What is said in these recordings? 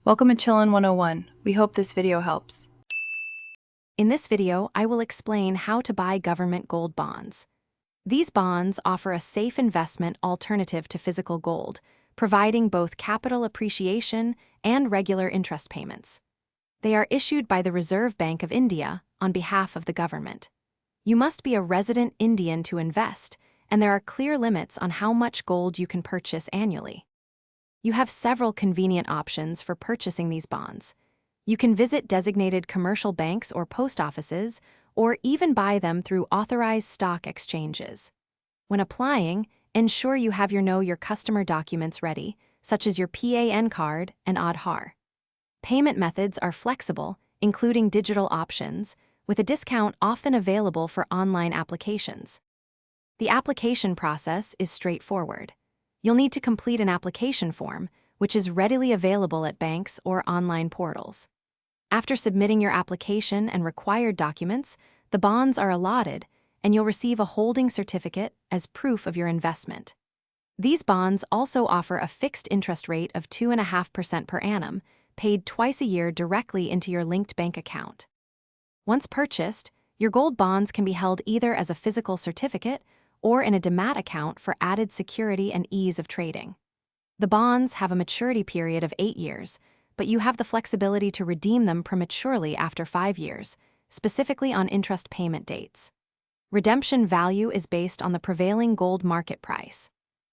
Welcome to Chillin' 101. We hope this video helps. In this video, I will explain how to buy government gold bonds. These bonds offer a safe investment alternative to physical gold, providing both capital appreciation and regular interest payments. They are issued by the Reserve Bank of India on behalf of the government. You must be a resident Indian to invest, and there are clear limits on how much gold you can purchase annually. You have several convenient options for purchasing these bonds. You can visit designated commercial banks or post offices, or even buy them through authorized stock exchanges. When applying, ensure you have your customer documents ready, such as your PAN card and Aadhaar. Payment methods are flexible, including digital options, with a discount often available for online applications. The application process is straightforward. You'll need to complete an application form, which is readily available at banks or online portals. After submitting your application and required documents, the bonds are allotted, and you'll receive a holding certificate as proof of your investment. These bonds also offer a fixed interest rate of 2.5% per annum, paid twice a year directly into your linked bank account. Once purchased, your gold bonds can be held either as a physical certificate or in a demat account for added security and ease of trading. The bonds have a maturity period of 8 years, but you have the flexibility to redeem them prematurely after 5 years, specifically on interest payment dates. Redemption value is based on the prevailing gold market price.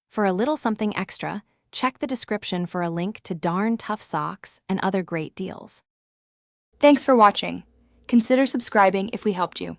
For a little something extra, check the description for a link to Darn Tough Socks and other great deals. Thanks for watching. Consider subscribing if we helped you.